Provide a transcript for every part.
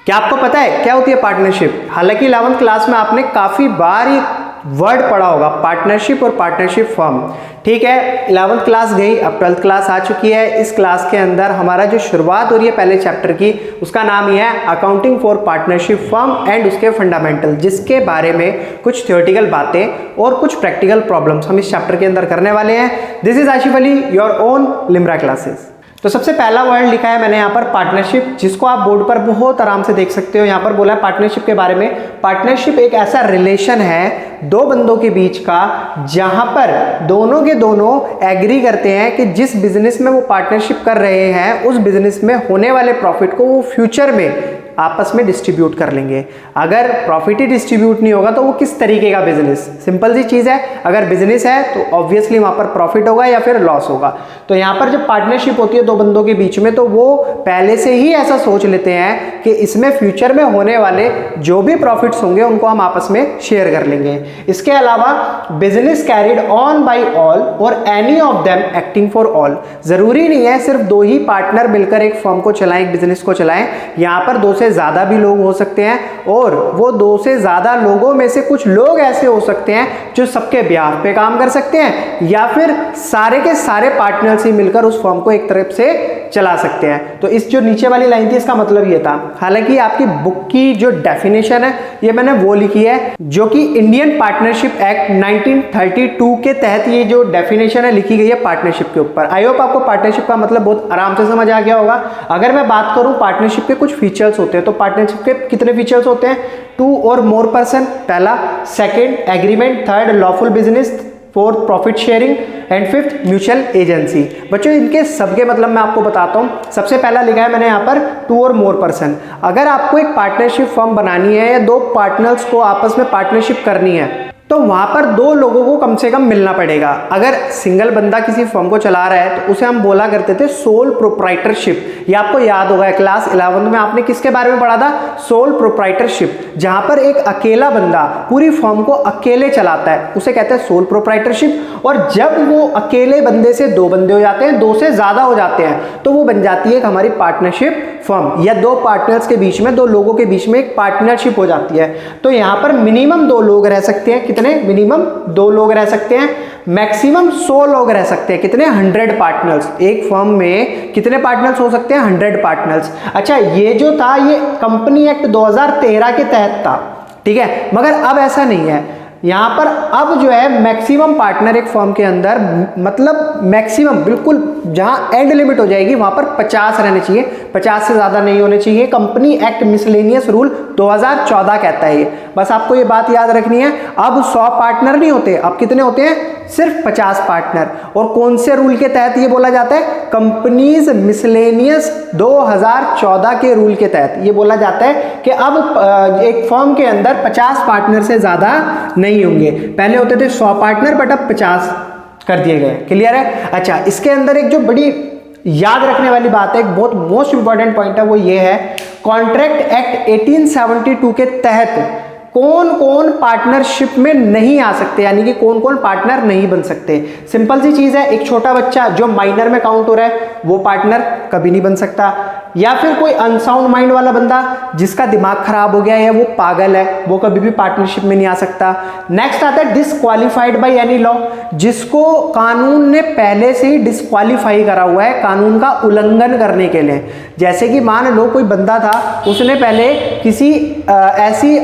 क्या आपको पता है क्या होती है पार्टनरशिप? हालांकि 11th क्लास में आपने काफी बार ये वर्ड पढ़ा होगा, पार्टनरशिप और पार्टनरशिप फर्म। ठीक है, 11th क्लास गई, अब 12th क्लास आ चुकी है। इस क्लास के अंदर हमारा जो शुरुआत हो रही है पहले चैप्टर की, उसका नाम ये है accounting for partnership firm and उसके फंडामेंटल, जिसके बारे में कुछ थ्योरेटिकल बातें और कुछ प्रैक्टिकल प्रॉब्लम्स हम इस चैप्टर के अंदर करने वाले हैं। This is Asif Ali, your own Limra classes. तो सबसे पहला वर्ड लिखा है मैंने यहाँ पर पार्टनरशिप, जिसको आप बोर्ड पर बहुत आराम से देख सकते हो। यहाँ पर बोला है पार्टनरशिप के बारे में, पार्टनरशिप एक ऐसा रिलेशन है दो बंदों के बीच का जहां पर दोनों के दोनों एग्री करते हैं कि जिस बिजनेस में वो पार्टनरशिप कर रहे हैं उस बिजनेस में होने वाले प्रॉफिट को वो फ्यूचर में आपस में डिस्ट्रीब्यूट कर लेंगे। अगर प्रॉफिट ही डिस्ट्रीब्यूट नहीं होगा तो वो किस तरीके का बिजनेस? सिंपल सी चीज है, अगर बिजनेस है तो ऑब्वियसली वहां पर प्रॉफिट होगा या फिर लॉस होगा। तो यहां पर जब पार्टनरशिप होती है दो बंदों के बीच में, तो वो पहले से ही ऐसा सोच लेते हैं कि इसमें फ्यूचर में होने वाले जो भी प्रॉफिट्स होंगे उनको हम आपस में शेयर कर लेंगे। इसके अलावा business carried on by all or any of them acting for all, जरूरी नहीं है सिर्फ दो ही पार्टनर मिलकर एक फर्म को चलाएं, एक बिजनेस को चलाएं। यहां पर दो से ज्यादा भी लोग हो सकते हैं और वो दो से ज्यादा लोगों में से कुछ लोग ऐसे हो सकते हैं जो सबके ब्याह पे काम कर सकते हैं, या फिर सारे के सारे पार्टनर्स ही मिलकर उस फर्म को एक तरफ से चला सकते हैं। तो इस जो नीचे वाली लाइन थी इसका मतलब ये था। हालांकि आपकी बुक की जो डेफिनेशन है ये मैंने वो लिखी है जो कि इंडियन पार्टनरशिप एक्ट 1932 के तहत ये जो डेफिनेशन है लिखी गई है पार्टनरशिप के ऊपर। आई होप आपको पार्टनरशिप का मतलब बहुत आराम से समझ आ गया होगा। अगर मैं बात करूं पार्टनरशिप के कुछ फीचर्स होते हैं, तो पार्टनरशिप के कितने फीचर्स होते हैं? 2 और मोर पर्सन, पहला। Second agreement, third lawful business, fourth profit sharing and fifth mutual agency. बच्चों इनके सबके मतलब मैं आपको बताता हूं। सबसे पहला लिखा है मैंने यहाँ पर 2 और मोर पर्सन। अगर आपको एक पार्टनरशिप फर्म बनानी है या दो पार्टनर्स को आपस में पार्टनरशिप करनी है तो वहां पर दो लोगों को कम से कम मिलना पड़ेगा। अगर सिंगल बंदा किसी फर्म को चला रहा है तो उसे हम बोला करते थे सोल प्रोप्राइटरशिप। ये आपको याद होगा क्लास 11 में आपने किसके बारे में पढ़ा था? सोल प्रोप्राइटरशिप, जहां पर एक अकेला बंदा पूरी फर्म को अकेले चलाता है उसे कहते हैं सोल प्रोप्राइटरशिप। और जब वो अकेले बंदे से दो बंदे हो जाते हैं, दो से ज्यादा हो जाते हैं, तो वो बन जाती है हमारी पार्टनरशिप फर्म, या दो पार्टनर्स के बीच में, दो लोगों के बीच में एक पार्टनरशिप हो जाती है। तो यहां पर मिनिमम 2 लोग रह सकते हैं। कितने? मिनिमम 2 लोग रह सकते हैं। मैक्सिमम 100 लोग रह सकते हैं। कितने? 100 पार्टनर्स। एक फर्म में कितने पार्टनर्स हो सकते हैं? 100 पार्टनर्स। अच्छा, ये जो था ये कंपनी एक्ट 2013 के तहत था, ठीक है, मगर अब ऐसा नहीं है। यहां पर अब जो है मैक्सिमम पार्टनर एक फर्म के अंदर, मतलब मैक्सिमम बिल्कुल जहां एंड लिमिट हो जाएगी वहां पर 50 रहने चाहिए, 50 से ज्यादा नहीं होने चाहिए। कंपनी एक्ट मिसलेनियस रूल 2014 कहता है ये, बस आपको ये बात याद रखनी है। अब 100 पार्टनर नहीं होते, अब कितने होते हैं? सिर्फ 50 पार्टनर। और कौन से रूल के तहत ये बोला जाता है? कंपनीज मिसलेनियस 2014 के रूल के तहत ये बोला जाता है कि अब एक फर्म के अंदर 50 पार्टनर से ज्यादा नहीं होंगे। पहले होते थे 100 पार्टनर, बट अब 50 कर दिए गए। क्लियर है? अच्छा, इसके अंदर एक जो बड़ी याद रखने वाली बात है, एक बहुत मोस्ट इंपॉर्टेंट पॉइंट है, वो ये है कॉन्ट्रैक्ट एक्ट 1872 के तहत कौन कौन पार्टनरशिप में नहीं आ सकते, यानी कि कौन कौन पार्टनर नहीं बन सकते। सिंपल सी चीज है, एक छोटा बच्चा जो माइनर में काउंट हो रहा है वो पार्टनर कभी नहीं बन सकता, या फिर कोई अनसाउंड माइंड वाला बंदा जिसका दिमाग खराब हो गया है, वो पागल है, वो कभी भी पार्टनरशिप में नहीं आ सकता। नेक्स्ट आता है डिसक्वालीफाइड बाय एनी लॉ, जिसको कानून ने पहले से ही डिसक्वालीफाई करा हुआ है कानून का उल्लंघन करने के लिए। जैसे कि मान लो कोई बंदा था, उसने पहले किसी ऐसी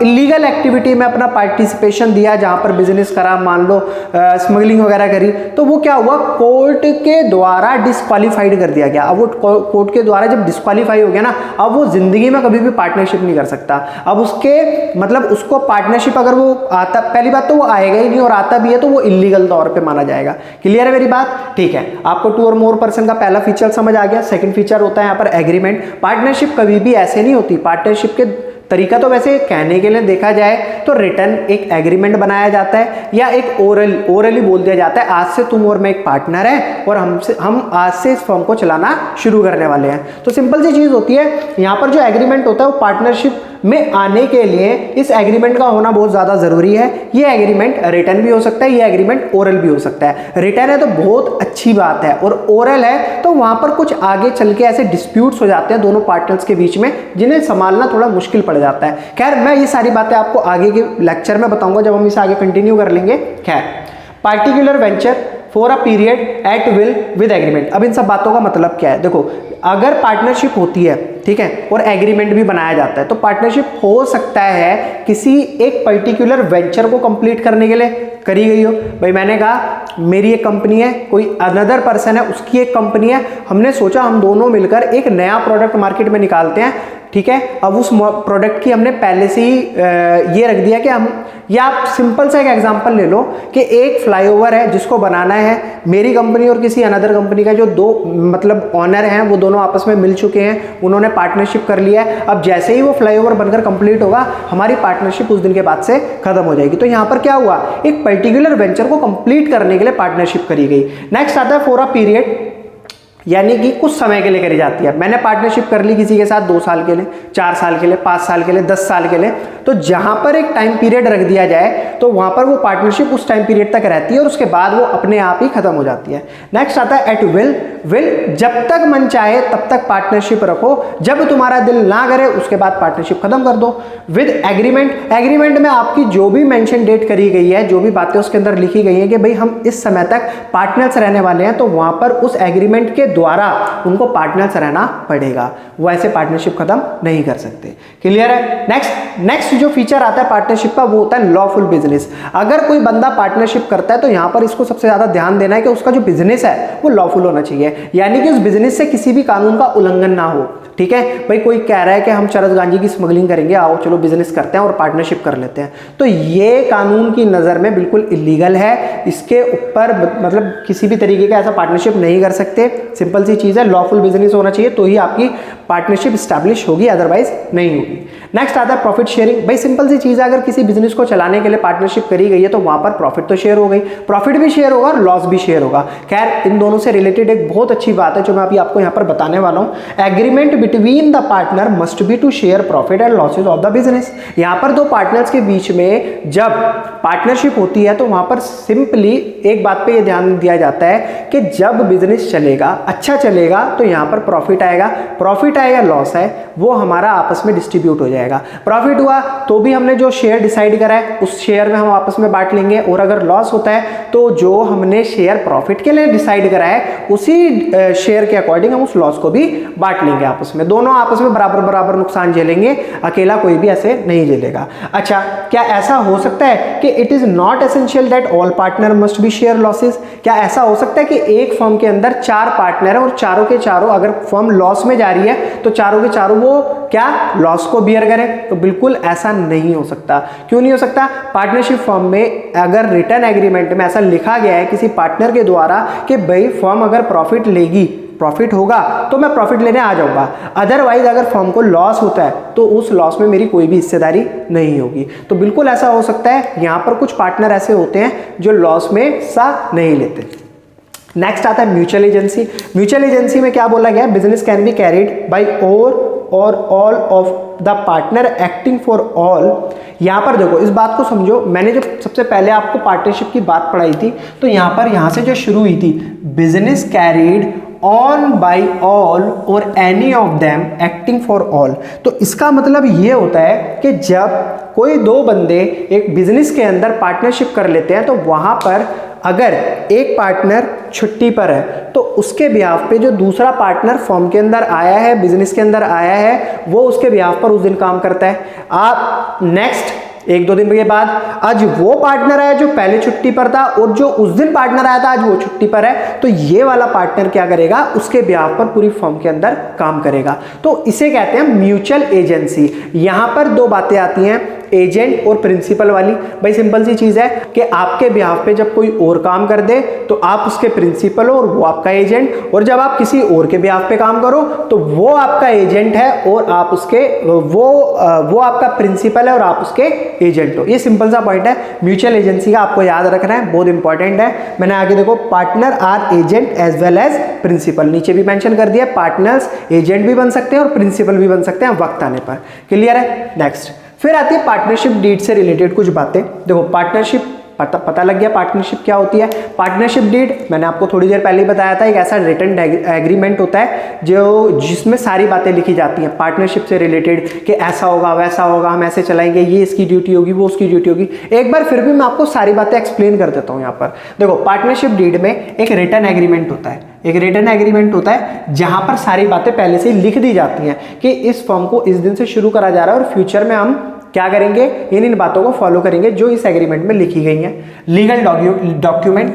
इलीगल एक्टिविटी में अपना पार्टिसिपेशन दिया जहां पर बिजनेस करा, मान लो स्मगलिंग वगैरह करी, तो वो क्या हुआ? कोर्ट के द्वारा डिसक्वालीफाइड कर दिया गया। अब वो कोर्ट के द्वारा जब डिस्क्वालीफाई हो गया ना, अब वो जिंदगी में कभी भी पार्टनरशिप नहीं कर सकता। अब उसके मतलब उसको पार्टनरशिप अगर वो आता, पहली बात तो वो आएगा ही नहीं, और आता भी है तो वो इलीगल तौर पे माना जाएगा। क्लियर है मेरी बात? ठीक है, आपको 2 और मोर पर्सन का पहला फीचर समझ आ गया। सेकंड फीचर होता है यहाँ पर एग्रीमेंट। पार्टनरशिप कभी भी ऐसे नहीं होती। पार्टनरशिप के तरीका तो वैसे कहने के लिए देखा जाए तो रिटर्न एक एग्रीमेंट बनाया जाता है, या एक ओरली बोल दिया जाता है आज से तुम और मैं एक पार्टनर है और हम आज से इस फर्म को चलाना शुरू करने वाले हैं। तो सिंपल सी चीज होती है, यहाँ पर जो एग्रीमेंट होता है वो पार्टनरशिप में आने के लिए इस एग्रीमेंट का होना बहुत ज़्यादा ज़रूरी है। ये एग्रीमेंट रिटन भी हो सकता है, ये एग्रीमेंट ओरल भी हो सकता है। रिटन है तो बहुत अच्छी बात है, और ओरल है तो वहाँ पर कुछ आगे चल के ऐसे डिस्प्यूट्स हो जाते हैं दोनों पार्टनर्स के बीच में, जिन्हें संभालना थोड़ा मुश्किल पड़ जाता है। खैर, मैं ये सारी बातें आपको आगे के लेक्चर में बताऊंगा जब हम इसे आगे कंटिन्यू कर लेंगे। खैर, particular venture for a period at will with agreement. अब इन सब बातों का मतलब क्या है? देखो, अगर पार्टनरशिप होती है, ठीक है, और एग्रीमेंट भी बनाया जाता है, तो पार्टनरशिप हो सकता है किसी एक पर्टिकुलर वेंचर को कंप्लीट करने के लिए करी गई हो। भाई मैंने कहा मेरी एक कंपनी है, कोई अनदर पर्सन है, उसकी एक कंपनी है, हमने सोचा हम दोनों मिलकर एक नया प्रोडक्ट मार्केट में निकालते हैं, ठीक है। अब उस प्रोडक्ट की हमने पहले से ही ये रख दिया कि हम, या आप सिंपल सा एक एग्जांपल ले लो कि एक फ्लाईओवर है जिसको बनाना है, मेरी कंपनी और किसी अनदर कंपनी का जो दो मतलब ऑनर हैं वो दोनों आपस में मिल चुके हैं, उन्होंने पार्टनरशिप कर लिया है। अब जैसे ही वो फ्लाईओवर बनकर कंप्लीट होगा, हमारी पार्टनरशिप उस दिन के बाद से खत्म हो जाएगी। तो यहाँ पर क्या हुआ, एक पर्टिकुलर वेंचर को कंप्लीट करने के लिए पार्टनरशिप करी गई। नेक्स्ट आता है फॉर अ पीरियड, यानी कि कुछ समय के लिए करी जाती है। मैंने पार्टनरशिप कर ली किसी के साथ 2 साल के लिए, 4 साल के लिए, 5 साल के लिए, 10 साल के लिए, तो जहां पर एक टाइम पीरियड रख दिया जाए तो वहां पर वो पार्टनरशिप उस टाइम पीरियड तक रहती है और उसके बाद वो अपने आप ही खत्म हो जाती है। नेक्स्ट आता है एट विल। विल, जब तक मन चाहे तब तक पार्टनरशिप रखो, जब तुम्हारा दिल ना करे उसके बाद पार्टनरशिप खत्म कर दो। विद एग्रीमेंट, एग्रीमेंट में आपकी जो भी मेंशन डेट करी गई है, जो भी बातें उसके अंदर लिखी गई हैं कि भाई हम इस समय तक पार्टनर्स रहने वाले हैं, तो वहां पर उस एग्रीमेंट के द्वारा उनको पार्टनर्स रहना पड़ेगा, वो ऐसे पार्टनरशिप खत्म नहीं कर सकते। क्लियर है? नेक्स्ट जो फीचर आता है पार्टनरशिप का वो होता है लॉफुल बिजनेस। अगर कोई बंदा पार्टनरशिप करता है तो यहां पर इसको सबसे ज्यादा ध्यान देना है कि उसका जो बिजनेस है वो लॉफुल होना चाहिए, यानी कि उस बिजनेस से किसी भी कानून का उल्लंघन ना हो। ठीक है भाई, कोई कह रहा है कि हम चरस गांजी की स्मगलिंग करेंगे, आओ चलो बिजनेस करते हैं और पार्टनरशिप कर लेते हैं, तो ये कानून की नज़र में बिल्कुल इलीगल है। इसके ऊपर मतलब किसी भी तरीके का ऐसा पार्टनरशिप नहीं कर सकते। सिंपल सी चीज़ है, लॉफुल बिजनेस होना चाहिए तो ही आपकी पार्टनरशिप स्टैब्लिश होगी, अदरवाइज नहीं होगी। नेक्स्ट आता है प्रॉफिट शेयरिंग। भाई सिंपल सी चीज़ है, अगर किसी बिजनेस को चलाने के लिए पार्टनरशिप करी गई है तो वहां पर प्रॉफिट तो शेयर हो गई, प्रॉफिट भी शेयर होगा और लॉस भी शेयर होगा। खैर, इन दोनों से रिलेटेड एक बहुत अच्छी बात है जो मैं अभी आपको यहाँ पर बताने वाला हूँ। Agreement between the partner must be to share profit and losses of the business. यहाँ पर दो पार्टनर्स के बीच में जब पार्टनरशिप होती है तो वहां पर सिंपली एक बात पे ये ध्यान दिया जाता है कि जब बिजनेस चलेगा, अच्छा चलेगा, तो यहाँ पर प्रॉफिट आएगा, प्रॉफिट आएगा, लॉस है वो हमारा आपस में डिस्ट्रीब्यूट हो जाएगा। प्रॉफिट हुआ तो भी हमने जो शेयर डिसाइड करा है उस शेयर में हम आपस में बांट लेंगे, और अगर लॉस होता है तो जो हमने शेयर प्रॉफिट के लिए डिसाइड करा है उसी शेयर के अकॉर्डिंग हम उस लॉस को भी बांट लेंगे आपस में। दोनों आपस में बराबर बराबर नुकसान झेलेंगे, अकेला कोई भी ऐसे नहीं झेलेगा। अच्छा, क्या ऐसा हो सकता है कि it is not essential that all partner must B share losses? क्या ऐसा हो सकता है कि एक फर्म के अंदर 4 पार्टनर है और चारों के चारों, अगर फर्म लॉस में जा रही है तो चारों के चारों वो क्या लॉस को बियर करें? तो बिल्कुल ऐसा नहीं हो सकता। क्यों नहीं हो सकता? पार्टनरशिप फर्म में अगर रिटर्न एग्रीमेंट में ऐसा लिखा गया है किसी पार्टनर के द्वारा कि भाई फर्म अगर प्रॉफिट लेगी, प्रॉफिट होगा तो मैं प्रॉफिट लेने आ जाऊंगा, अदरवाइज अगर फर्म को लॉस होता है तो उस लॉस में मेरी कोई भी हिस्सेदारी नहीं होगी। तो बिल्कुल ऐसा हो सकता है। यहां पर कुछ पार्टनर ऐसे होते हैं जो लॉस में हिस्सा नहीं लेते। नेक्स्ट आता है म्यूचुअल एजेंसी। म्यूचुअल एजेंसी में क्या बोला गया? Business can be carried by or all of the partner acting for all. यहां पर देखो, इस बात को समझो, मैंने जब सबसे पहले आपको पार्टनरशिप की बात पढ़ाई थी तो यहां से जो शुरू हुई थी, business carried on by all or any of them acting for all. तो इसका मतलब ये होता है कि जब कोई दो बंदे एक बिजनेस के अंदर पार्टनरशिप कर लेते हैं तो वहां पर अगर एक पार्टनर छुट्टी पर है तो उसके बिहाफ पे जो दूसरा पार्टनर फर्म के अंदर आया है, बिजनेस के अंदर आया है, वो उसके बिहाफ पर उस दिन काम करता है। आप नेक्स्ट 1-2 दिन के बाद आज वो पार्टनर आया जो पहले छुट्टी पर था और जो उस दिन पार्टनर आया था आज वो छुट्टी पर है, तो ये वाला पार्टनर क्या करेगा? उसके बिहाफ पर पूरी फर्म के अंदर काम करेगा। तो इसे कहते हैं म्यूचुअल एजेंसी। यहां पर दो बातें आती हैं एजेंट और प्रिंसिपल वाली। भाई सिंपल सी चीज है कि आपके बिहाफ पे जब कोई और काम कर दे तो आप उसके प्रिंसिपल हो और वो आपका एजेंट, और जब आप किसी और के बिहाफ पे काम करो तो वो आपका एजेंट है और आप उसके वो आपका प्रिंसिपल है और आप उसके एजेंट हो। ये सिंपल सा पॉइंट है म्यूचुअल एजेंसी का, आपको याद रखना है, बहुत इंपॉर्टेंट है। मैंने आगे देखो partner are agent as well as principal, नीचे भी मेंशन कर दिया, पार्टनर्स एजेंट भी बन सकते हैं और प्रिंसिपल भी बन सकते हैं वक्त आने पर। क्लियर है। नेक्स्ट फिर आती है पार्टनरशिप डीड से रिलेटेड कुछ बातें। देखो पार्टनरशिप पता लग गया पार्टनरशिप क्या होती है। पार्टनरशिप डीड मैंने आपको थोड़ी देर पहले ही बताया था, एक ऐसा रिटन एग्रीमेंट होता है जिसमें सारी बातें लिखी जाती हैं पार्टनरशिप से रिलेटेड, कि ऐसा होगा वैसा होगा, हम ऐसे चलाएंगे, ये इसकी ड्यूटी होगी वो उसकी ड्यूटी होगी। एक बार फिर भी मैं आपको सारी बातें एक्सप्लेन कर देता हूँ यहाँ पर। देखो पार्टनरशिप डीड में एक रिटन एग्रीमेंट होता है, एक रिटन एग्रीमेंट होता है जहां पर सारी बातें पहले से ही लिख दी जाती हैं कि इस फॉर्म को इस दिन से शुरू करा जा रहा है और फ्यूचर में हम क्या करेंगे, इन बातों को फॉलो करेंगे जो इस एग्रीमेंट में लिखी गई हैं। लीगल डॉक्यूमेंट,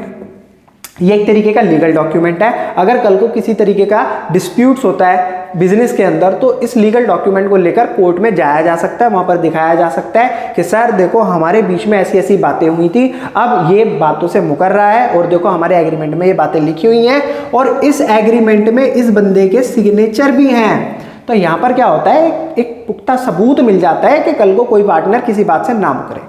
ये एक तरीके का लीगल डॉक्यूमेंट है। अगर कल को किसी तरीके का डिस्प्यूट्स होता है बिजनेस के अंदर तो इस लीगल डॉक्यूमेंट को लेकर कोर्ट में जाया जा सकता है, वहां पर दिखाया जा सकता है कि सर देखो हमारे बीच में ऐसी ऐसी बातें हुई थी, अब ये बातों से मुकर रहा है और देखो हमारे एग्रीमेंट में ये बातें लिखी हुई हैं और इस एग्रीमेंट में इस बंदे के सिग्नेचर भी हैं। तो यहां पर क्या होता है, एक पुख्ता सबूत मिल जाता है कि कल को कोई पार्टनर किसी बात से ना मुकरे।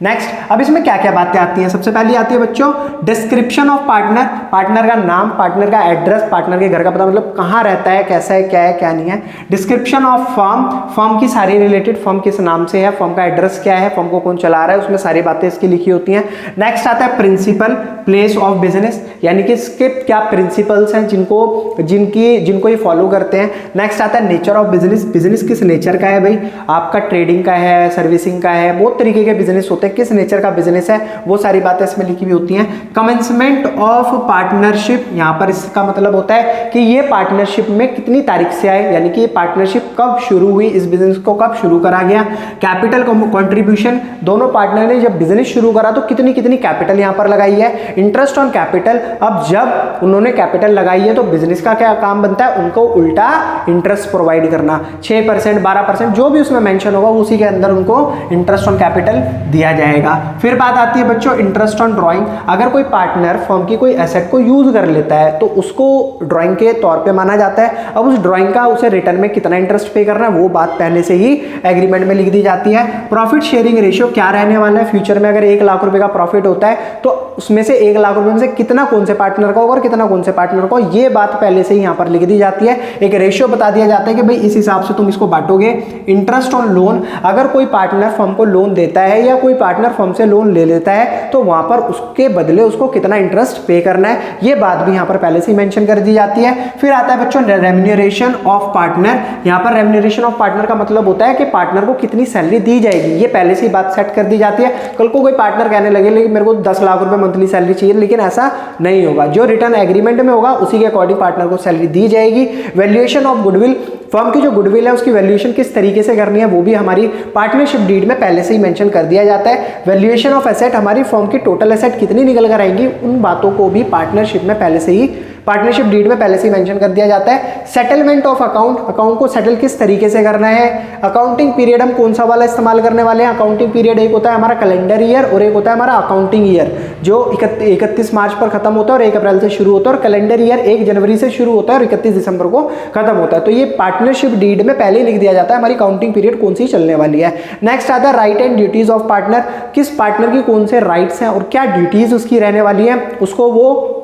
नेक्स्ट अब इसमें क्या क्या बातें आती हैं। सबसे पहले आती है बच्चों डिस्क्रिप्शन ऑफ पार्टनर, पार्टनर का नाम, पार्टनर का एड्रेस, पार्टनर के घर का पता, मतलब कहाँ रहता है, कैसा है, क्या नहीं है। डिस्क्रिप्शन ऑफ फर्म, फर्म की सारी रिलेटेड, फर्म किस नाम से है, फर्म का एड्रेस क्या है, फर्म को कौन चला रहा है, उसमें सारी बातें इसकी लिखी होती हैं। नेक्स्ट आता है प्रिंसिपल, प्लेस ऑफ बिजनेस, यानी कि इसके क्या प्रिंसिपल्स हैं जिनको ये फॉलो करते हैं। नेक्स्ट आता है नेचर ऑफ बिजनेस, बिजनेस किस नेचर का है भाई, आपका ट्रेडिंग का है, सर्विसिंग का है, बहुत तरीके के बिजनेस होते हैं, किस नेचर का बिजनेस है, वो सारी बातें इसमें लिखी हुई होती हैं। कमेंसमेंट ऑफ पार्टनरशिप, यहां पर इसका मतलब होता है कि ये पार्टनरशिप में कितनी तारीख से आए, यानी कि ये पार्टनरशिप कब शुरू हुई, इस बिजनेस को कब शुरू करा गया। कैपिटल कंट्रीब्यूशन, दोनों पार्टनर ने जब बिजनेस शुरू करा तो कितनी कितनी कैपिटल यहां पर लगाई है। इंटरेस्ट ऑन कैपिटल, अब जब उन्होंने कैपिटल लगाई है तो बिजनेस का क्या काम बनता है, उनको उल्टा इंटरेस्ट प्रोवाइड करना, 6% 12% जो भी उसमें मेंशन होगा उसी के अंदर उनको इंटरेस्ट ऑन कैपिटल दिया जाएगा। फिर बात आती है बच्चों इंटरेस्ट ऑन ड्राइंग, अगर कोई पार्टनर फर्म की कोई एसेट को यूज कर लेता है तो उसको ड्राइंग के तौर पे माना जाता है। अब उस ड्राइंग का उसे रिटर्न में कितना इंटरेस्ट पे करना है वो बात पहले से ही एग्रीमेंट में लिख दी जाती है। प्रॉफिट शेयरिंग रेशियो क्या रहने वाला है, फ्यूचर में अगर 1 लाख रुपए का प्रॉफिट होता है तो उसमें से 1 लाख रुपए में से कितना कौन से पार्टनर को और कितना कौन से पार्टनर को, ये बात पहले से ही यहाँ पर लिख दी जाती है। एक रेशियो बता दिया जाता है कि भाई इस हिसाब से तुम इसको बांटोगे। इंटरेस्ट ऑन लोन, अगर कोई पार्टनर फर्म को लोन देता है या कोई पार्टनर फर्म से लोन ले लेता है तो वहां पर उसके बदले उसको कितना इंटरेस्ट पे करना है, ये बात भी यहां पर पहले से ही मेंशन कर दी जाती है। फिर आता है बच्चों रेम्यूनरेशन ऑफ पार्टनर, यहां पर रेम्यूनरेशन ऑफ पार्टनर का मतलब होता है कि पार्टनर को कितनी सैलरी दी जाएगी, ये पहले से ही बात सेट कर दी जाती है। कल को कोई पार्टनर कहने लगे लेकिन मेरे को 10 लाख रुपए मंथली सैलरी चाहिए, लेकिन ऐसा नहीं होगा, जो रिटर्न एग्रीमेंट में होगा उसी के अकॉर्डिंग पार्टनर को सैलरी दी जाएगी। वैल्यूएशन ऑफ गुडविल, फर्म की जो गुडविल है उसकी वैल्यूएशन किस तरीके से करनी है वो भी हमारी पार्टनरशिप डीड में पहले से ही मेंशन कर दिया जाता है। वैल्यूएशन ऑफ एसेट, हमारी फर्म की टोटल एसेट कितनी निकल कर आएंगी, उन बातों को भी पार्टनरशिप में पहले से ही पार्टनरशिप डीड में पहले से ही मेंशन कर दिया जाता है। सेटलमेंट ऑफ अकाउंट, अकाउंट को सेटल किस तरीके से करना है। अकाउंटिंग पीरियड हम कौन सा वाला इस्तेमाल करने वाले हैं, अकाउंटिंग पीरियड एक होता है हमारा कैलेंडर ईयर और एक होता है हमारा अकाउंटिंग ईयर, जो 31 मार्च पर खत्म होता है और 1 अप्रैल से शुरू होता है, और कैलेंडर ईयर 1 जनवरी से शुरू होता है और 31 दिसंबर को खत्म होता है। तो ये पार्टनरशिप डीड में पहले ही लिख दिया जाता है हमारी काउंटिंग पीरियड कौन सी चलने वाली है। नेक्स्ट आता है right and duties of partner, किस पार्टनर की कौन से राइट्स हैं और क्या ड्यूटीज उसकी रहने वाली है, उसको वो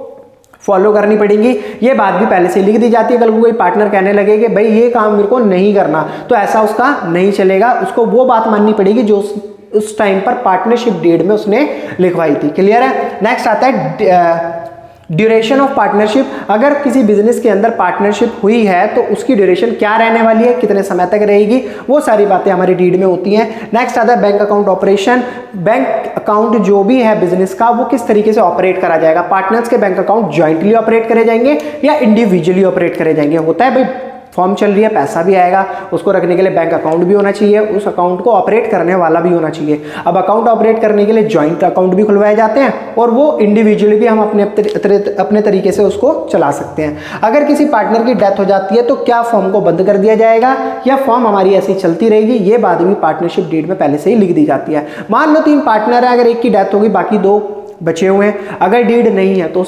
फॉलो करनी पड़ेगी, ये बात भी पहले से लिख दी जाती है। कल को कोई पार्टनर कहने लगे कि भाई ये काम मेरे को नहीं करना, तो ऐसा उसका नहीं चलेगा, उसको वो बात माननी पड़ेगी जो उस टाइम पर पार्टनरशिप डीड में उसने लिखवाई थी। क्लियर है। नेक्स्ट आता है ड्यूरेशन ऑफ पार्टनरशिप, अगर किसी बिजनेस के अंदर पार्टनरशिप हुई है तो उसकी ड्यूरेशन क्या रहने वाली है, कितने समय तक रहेगी, वो सारी बातें हमारी डीड में होती हैं। नेक्स्ट आता है bank account operation, bank account जो भी है बिजनेस का वो किस तरीके से ऑपरेट करा जाएगा, पार्टनर्स के बैंक अकाउंट ज्वाइंटली ऑपरेट करे जाएंगे या इंडिविजुअली ऑपरेट करे जाएंगे। होता है भाई फॉर्म चल रही है, पैसा भी आएगा, उसको रखने के लिए बैंक अकाउंट भी होना चाहिए, उस अकाउंट को ऑपरेट करने वाला भी होना चाहिए। अब अकाउंट ऑपरेट करने के लिए जॉइंट अकाउंट भी खुलवाए जाते हैं और वो इंडिविजुअली भी हम अपने तरीके से उसको चला सकते हैं। अगर किसी पार्टनर की डेथ हो जाती है तो क्या फॉर्म को बंद कर दिया जाएगा या फॉर्म हमारी ऐसी चलती रहेगी, ये बात भी पार्टनरशिप डीड में पहले से ही लिख दी जाती है। मान लो 3 पार्टनर है, अगर एक की डेथ होगी बाकी 2 बचे हुए हैं, अगर डीड नहीं है तो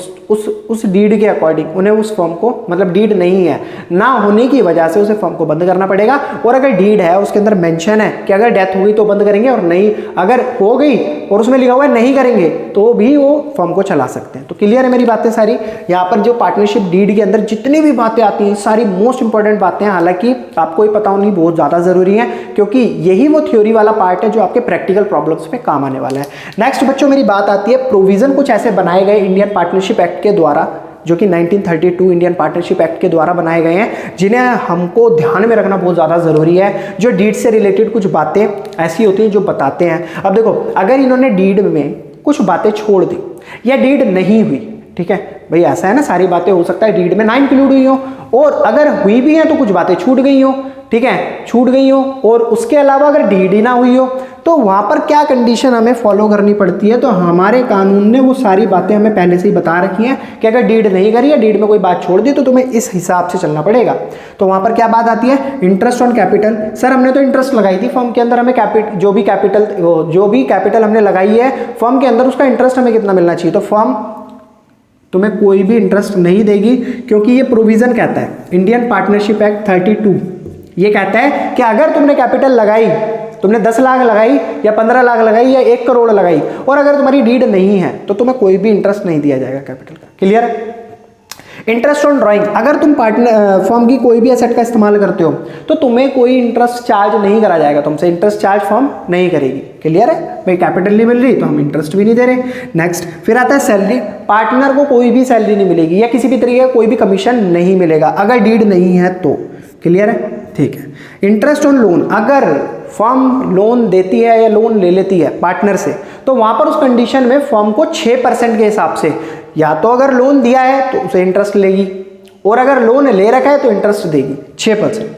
उस डीड के अकॉर्डिंग उन्हें उस फॉर्म को, मतलब डीड नहीं है ना होने की वजह से उसे फॉर्म को बंद करना पड़ेगा। और अगर डीड है उसके अंदर मेंशन है कि अगर डेथ होगी तो बंद करेंगे, और नहीं अगर हो गई और उसमें लिखा हुआ है नहीं करेंगे तो भी वो फॉर्म को चला सकते हैं। तो क्लियर है मेरी बातें सारी। यहाँ पर जो पार्टनरशिप डीड के अंदर जितनी भी बातें आती हैं सारी मोस्ट इंपॉर्टेंट बातें हैं, हालांकि आपको ही पता होनी बहुत ज़्यादा ज़रूरी है क्योंकि यही वो थ्योरी वाला पार्ट है जो आपके प्रैक्टिकल प्रॉब्लम्स में काम आने वाला है। नेक्स्ट बच्चों मेरी बात आती है प्रोविजन कुछ ऐसे बनाए गए इंडियन पार्टनरशिप एक्ट के द्वारा, जो कि 1932 इंडियन पार्टनरशिप एक्ट के द्वारा बनाए गए हैं, जिन्हें हमको ध्यान में रखना बहुत ज़्यादा ज़रूरी है। जो डीड से रिलेटेड कुछ बातें ऐसी होती हैं जो बताते हैं। अब देखो, अगर इन्होंने डीड में कुछ बातें छोड़ दी या डीड नहीं हुई, ठीक है भाई, ऐसा है ना, सारी बातें हो सकता है डीड में ना इंक्लूड हुई हो, और अगर हुई भी हैं तो कुछ बातें छूट गई हो, ठीक है, छूट गई हो, और उसके अलावा अगर डीड ही ना हुई हो तो वहाँ पर क्या कंडीशन हमें फॉलो करनी पड़ती है। तो हमारे कानून ने वो सारी बातें हमें पहले से ही बता रखी हैं कि अगर डीड नहीं करी या डीड में कोई बात छोड़ दी तो तुम्हें इस हिसाब से चलना पड़ेगा। तो वहाँ पर क्या बात आती है, इंटरेस्ट ऑन कैपिटल। सर हमने तो इंटरेस्ट लगाई थी फर्म के अंदर, हमें जो भी कैपिटल हमने लगाई है फर्म के अंदर उसका इंटरेस्ट हमें कितना मिलना चाहिए। तो फर्म तुम्हें कोई भी इंटरेस्ट नहीं देगी क्योंकि ये प्रोविजन कहता है, इंडियन पार्टनरशिप एक्ट 32 ये कहता है कि अगर तुमने कैपिटल लगाई, तुमने 10 लाख लगाई या 15 लाख लगाई या 1 करोड़ लगाई, और अगर तुम्हारी डीड नहीं है तो तुम्हें कोई भी इंटरेस्ट नहीं दिया जाएगा कैपिटल का। क्लियर है। इंटरेस्ट ऑन ड्राइंग, अगर तुम पार्टनर फर्म की कोई भी एसेट का इस्तेमाल करते हो तो तुम्हें कोई इंटरेस्ट चार्ज नहीं करा जाएगा, तुमसे इंटरेस्ट चार्ज फर्म नहीं करेगी। क्लियर है भाई, कैपिटल नहीं मिल रही तो हम इंटरेस्ट भी नहीं दे रहे। नेक्स्ट फिर आता है सैलरी। पार्टनर को कोई भी सैलरी नहीं मिलेगी या किसी भी तरीके का कोई भी कमीशन नहीं मिलेगा अगर डीड नहीं है तो। क्लियर है, ठीक है। इंटरेस्ट ऑन लोन, अगर फर्म लोन देती है या लोन ले लेती है पार्टनर से तो वहां पर उस कंडीशन में फर्म को 6% के हिसाब से, या तो अगर लोन दिया है तो उसे इंटरेस्ट लेगी, और अगर लोन ले रखा है तो इंटरेस्ट देगी 6%।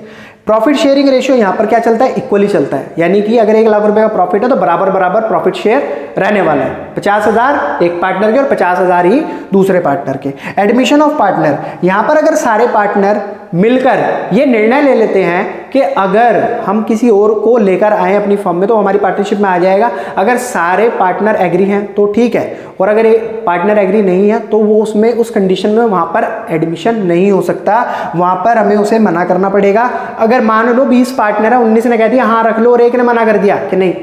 प्रॉफिट शेयरिंग रेशियो यहाँ पर क्या चलता है, इक्वली चलता है, यानी कि अगर 1 लाख रुपए का प्रॉफिट है तो बराबर बराबर प्रॉफिट शेयर रहने वाला है। 50,000 एक पार्टनर के और 50,000 ही दूसरे पार्टनर के। एडमिशन ऑफ पार्टनर, यहाँ पर अगर सारे पार्टनर मिलकर ये निर्णय ले लेते हैं कि अगर हम किसी और को लेकर आए अपनी फर्म में तो हमारी पार्टनरशिप में आ जाएगा, अगर सारे पार्टनर एग्री हैं तो ठीक है, और अगर एक पार्टनर एग्री नहीं है तो वो उसमें उस कंडीशन में वहाँ पर एडमिशन नहीं हो सकता, वहाँ पर हमें उसे मना करना पड़ेगा। अगर मान लो 20 पार्टनर है, 19 ने कह दिया हाँ रख लो और एक ने मना कर दिया कि नहीं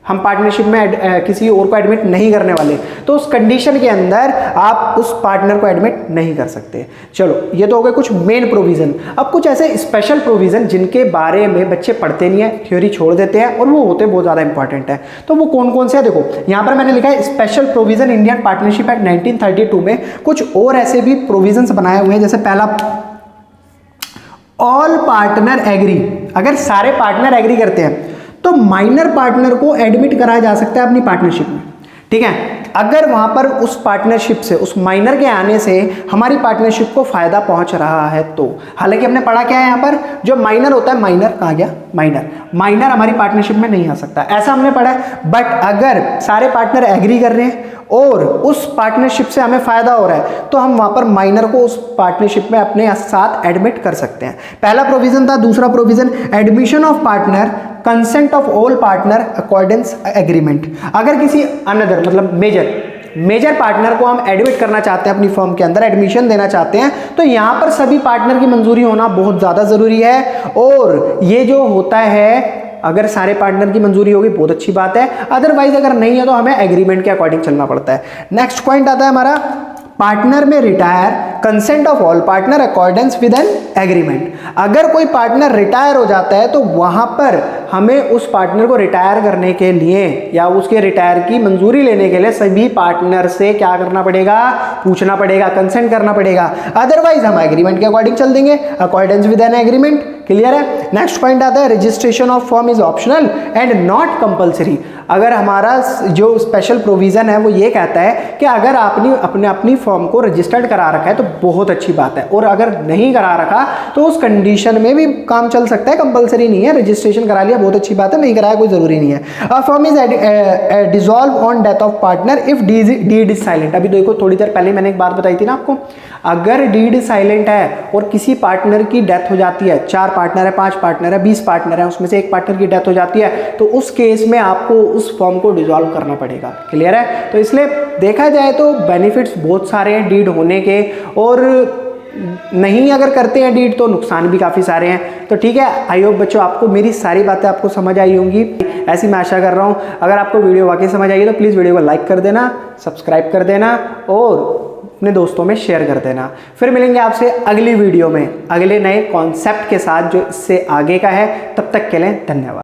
हम पार्टनरशिप में किसी और को एडमिट नहीं करने वाले, तो उस कंडीशन के अंदर आप उस पार्टनर को एडमिट नहीं कर सकते। चलो ये तो हो गए कुछ मेन प्रोविजन। अब कुछ ऐसे स्पेशल प्रोविजन जिनके बारे में बच्चे पढ़ते नहीं है, थ्योरी छोड़ देते हैं, और वो होते बहुत ज़्यादा इंपॉर्टेंट है। तो वो कौन कौन से है, देखो यहाँ पर मैंने लिखा है special provision Indian partnership act 1932 में कुछ और ऐसे भी प्रोविजन बनाए हुए हैं। जैसे पहला, ऑल पार्टनर एग्री, अगर सारे पार्टनर एग्री करते हैं तो माइनर पार्टनर को एडमिट कराया जा सकता है अपनी पार्टनरशिप में। ठीक है, अगर वहां पर उस पार्टनरशिप से, उस माइनर के आने से हमारी पार्टनरशिप को फायदा पहुंच रहा है तो। हालांकि हमने पढ़ा क्या है यहाँ पर, जो माइनर होता है, माइनर कहाँ गया, माइनर हमारी पार्टनरशिप में नहीं आ सकता, ऐसा हमने पढ़ा है। बट अगर सारे पार्टनर एग्री कर रहे हैं और उस पार्टनरशिप से हमें फायदा हो रहा है तो हम वहां पर माइनर को उस पार्टनरशिप में अपने साथ एडमिट कर सकते हैं। पहला प्रोविजन था। दूसरा provision, admission of partner, consent of all partner accordance agreement. अगर किसी अनदर मतलब मेजर पार्टनर को हम एडमिट करना चाहते हैं अपनी फर्म के अंदर, एडमिशन देना चाहते हैं, तो यहां पर सभी पार्टनर की मंजूरी होना बहुत ज्यादा जरूरी है। और ये जो होता है, अगर सारे पार्टनर की मंजूरी होगी बहुत अच्छी बात है, अदरवाइज अगर नहीं है तो हमें एग्रीमेंट के अकॉर्डिंग चलना पड़ता है। नेक्स्ट पॉइंट आता है हमारा, पार्टनर में retire, consent of all partner accordance with an agreement. अगर कोई पार्टनर रिटायर हो जाता है तो वहां पर हमें उस पार्टनर को रिटायर करने के लिए या उसके रिटायर की मंजूरी लेने के लिए सभी पार्टनर से क्या करना पड़ेगा, पूछना पड़ेगा, कंसेंट करना पड़ेगा, अदरवाइज हम एग्रीमेंट के अकॉर्डिंग चल देंगे, accordance with an agreement. Clear है। नेक्स्ट पॉइंट आता है, registration of firm is optional and not compulsory. अगर हमारा जो स्पेशल प्रोविजन है वो ये कहता है कि अगर आपने अपनी फॉर्म को रजिस्टर्ड करा रखा है तो बहुत अच्छी बात है, और अगर नहीं करा रखा तो उस कंडीशन में भी काम चल सकता है, कंपलसरी नहीं है। रजिस्ट्रेशन करा लिया बहुत अच्छी बात है, नहीं कराया कोई ज़रूरी नहीं है। A firm is dissolve on death of partner if deed is silent. अभी देखो थोड़ी देर पहले मैंने एक बात बताई थी ना आपको, अगर डीड साइलेंट है और किसी पार्टनर की डेथ हो जाती है, 4 पार्टनर है, 5 पार्टनर है, 20 पार्टनर है, उसमें से एक पार्टनर की डेथ हो जाती है, तो उस केस में आपको उस फॉर्म को डिसॉल्व करना पड़ेगा। क्लियर है? तो इसलिए देखा जाए तो बेनिफिट्स बहुत सारे हैं डीड होने के, और नहीं अगर करते हैं डीड तो नुकसान भी काफ़ी सारे हैं। तो ठीक है, आई होप बच्चों आपको मेरी सारी बातें आपको समझ आई होंगी, ऐसी मैं आशा कर रहा हूँ। अगर आपको वीडियो वाकई समझ आई तो प्लीज़ वीडियो को लाइक कर देना, सब्सक्राइब कर देना और अपने दोस्तों में शेयर कर देना। फिर मिलेंगे आपसे अगली वीडियो में अगले नए कॉन्सेप्ट के साथ जो इससे आगे का है। तब तक के लिए धन्यवाद।